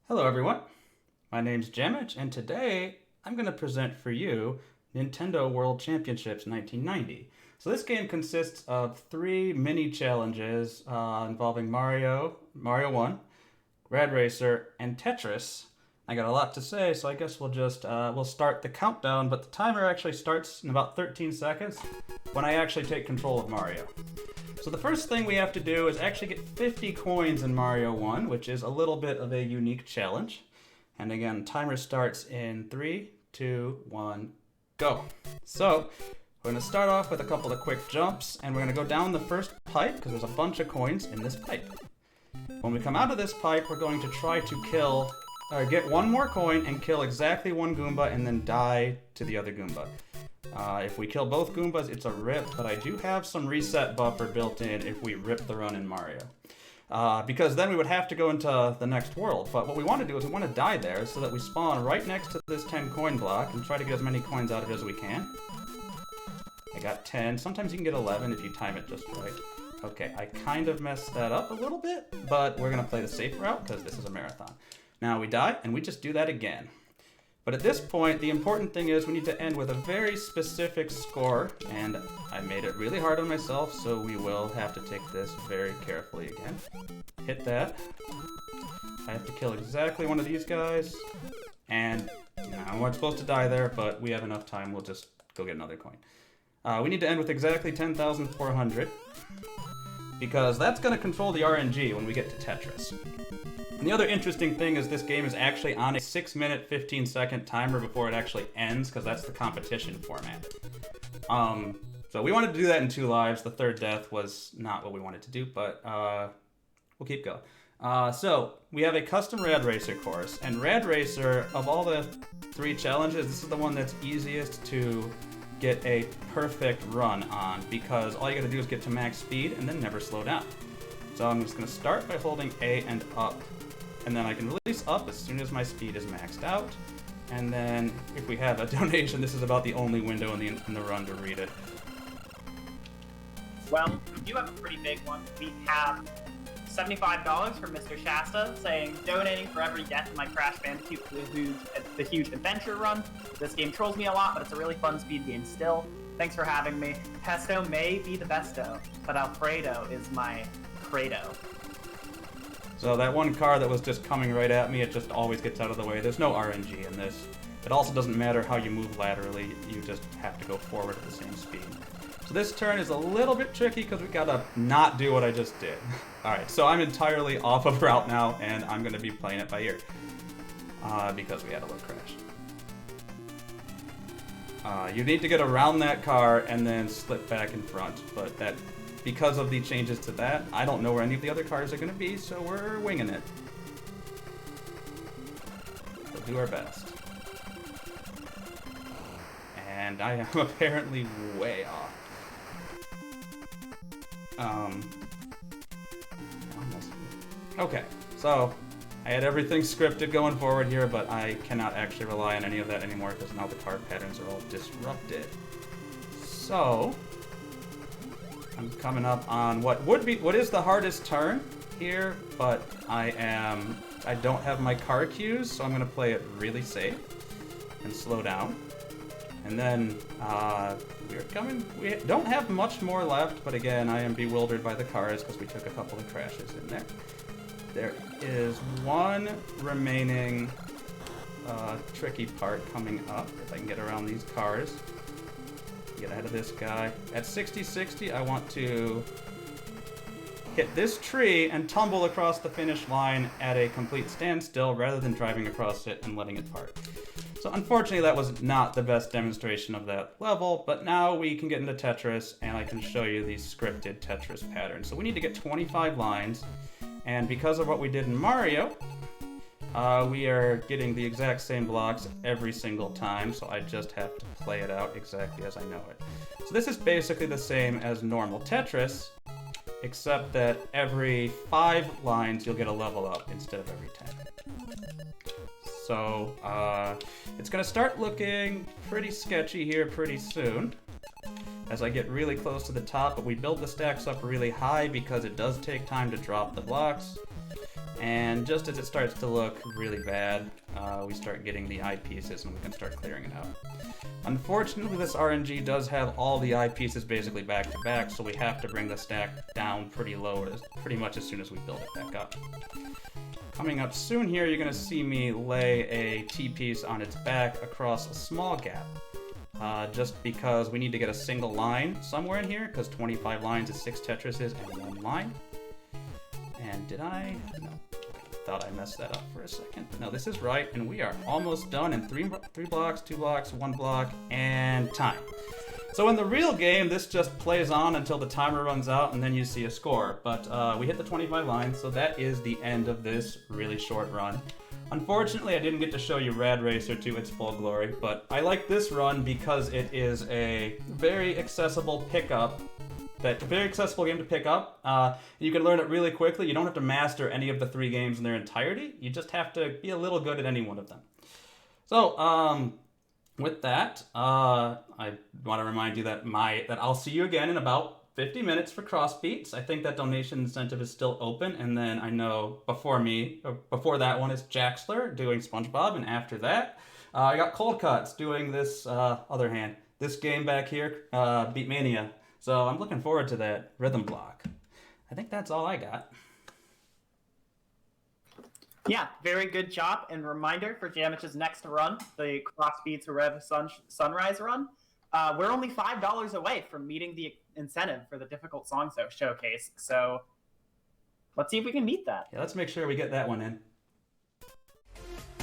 Hello everyone, my name's Jammitch, and today I'm going to present for you Nintendo World Championships 1990. So this game consists of 3 mini challenges involving Mario 1, Rad Racer, and Tetris. I got a lot to say, so I guess we'll start the countdown, but the timer actually starts in about 13 seconds when I actually take control of Mario. So the first thing we have to do is actually get 50 coins in Mario 1, which is a little bit of a unique challenge. And again, timer starts in 3, 2, 1, go. So we're going to start off with a couple of quick jumps, and we're going to go down the first pipe because there's a bunch of coins in this pipe. When we come out of this pipe, we're going to try to get one more coin and kill exactly one Goomba and then die to the other Goomba. If we kill both Goombas, it's a rip, but I do have some reset buffer built in if we rip the run in Mario. Because then we would have to go into the next world. But what we want to do is we want to die there so that we spawn right next to this 10 coin block and try to get as many coins out of it as we can. I got 10. Sometimes you can get 11 if you time it just right. Okay, I kind of messed that up a little bit, but we're going to play the safe route because this is a marathon. Now we die, and we just do that again. But at this point, the important thing is we need to end with a very specific score, and I made it really hard on myself, so we will have to take this very carefully again. Hit that. I have to kill exactly one of these guys, and I wasn't supposed to die there, but we have enough time, we'll just go get another coin. We need to end with exactly 10,400, because that's going to control the RNG when we get to Tetris. And the other interesting thing is this game is actually on a 6-minute, 15-second timer before it actually ends, because that's the competition format. So we wanted to do that in 2 lives. The third death was not what we wanted to do, but we'll keep going. So we have a custom Rad Racer course, and Rad Racer, of all the 3 challenges, this is the one that's easiest to get a perfect run on, because all you gotta do is get to max speed and then never slow down. So I'm just gonna start by holding A and up. And then I can release up as soon as my speed is maxed out. And then if we have a donation, this is about the only window in the run to read it. Well, we do have a pretty big one. We have $75 from Mr. Shasta saying, donating for every death in my Crash Bandicoot the huge adventure run. This game trolls me a lot, but it's a really fun speed game still. Thanks for having me. Pesto may be the besto, but Alfredo is my credo. So that one car that was just coming right at me, it just always gets out of the way. There's no RNG in this. It also doesn't matter how you move laterally, you just have to go forward at the same speed. So this turn is a little bit tricky because we gotta not do what I just did. Alright, so I'm entirely off of route now, and I'm gonna be playing it by ear. Because we had a little crash. You need to get around that car and then slip back in front, but because of the changes to that, I don't know where any of the other cars are going to be, so we're winging it. We'll do our best. And I am apparently way off. Okay, so I had everything scripted going forward here, but I cannot actually rely on any of that anymore because now the car patterns are all disrupted. So I'm coming up on what is the hardest turn here, but I don't have my car cues, so I'm gonna play it really safe and slow down. And then we don't have much more left, but again, I am bewildered by the cars because we took a couple of crashes in there. There is one remaining tricky part coming up, if I can get around these cars. Get ahead of this guy. At 60-60, I want to hit this tree and tumble across the finish line at a complete standstill rather than driving across it and letting it part. So unfortunately, that was not the best demonstration of that level, but now we can get into Tetris, and I can show you these scripted Tetris patterns. So we need to get 25 lines, and because of what we did in Mario, we are getting the exact same blocks every single time, so I just have to play it out exactly as I know it. So this is basically the same as normal Tetris, except that every 5 lines you'll get a level up instead of every 10. So it's going to start looking pretty sketchy here pretty soon as I get really close to the top, but we build the stacks up really high because it does take time to drop the blocks. And just as it starts to look really bad, we start getting the eyepieces and we can start clearing it out. Unfortunately, this RNG does have all the eyepieces basically back to back, so we have to bring the stack down pretty low, pretty much as soon as we build it back up. Coming up soon here, you're going to see me lay a T-piece on its back across a small gap. Just because we need to get a single line somewhere in here, because 25 lines is 6 Tetrises and 1 line. And did I? No. Thought I messed that up for a second. No, this is right, and we are almost done in 3 blocks, 2 blocks, 1 block, and time. So in the real game, this just plays on until the timer runs out, and then you see a score. But we hit the 25 lines, so that is the end of this really short run. Unfortunately, I didn't get to show you Rad Racer to its full glory, but I like this run because it is a very accessible pickup. Very accessible game to pick up. You can learn it really quickly. You don't have to master any of the 3 games in their entirety. You just have to be a little good at any one of them. So, with that, I want to remind you that I'll see you again in about 50 minutes for Crossbeats. I think that donation incentive is still open, and then I know before that one is Jaxler doing SpongeBob, and after that, I got Cold Cuts doing this other hand. This game back here, Beatmania. So I'm looking forward to that rhythm block. I think that's all I got. Yeah, very good job. And reminder for Jammitch's next run, the Crossbeats Rev Sunrise run, we're only $5 away from meeting the incentive for the difficult song showcase. So let's see if we can meet that. Yeah, let's make sure we get that one in.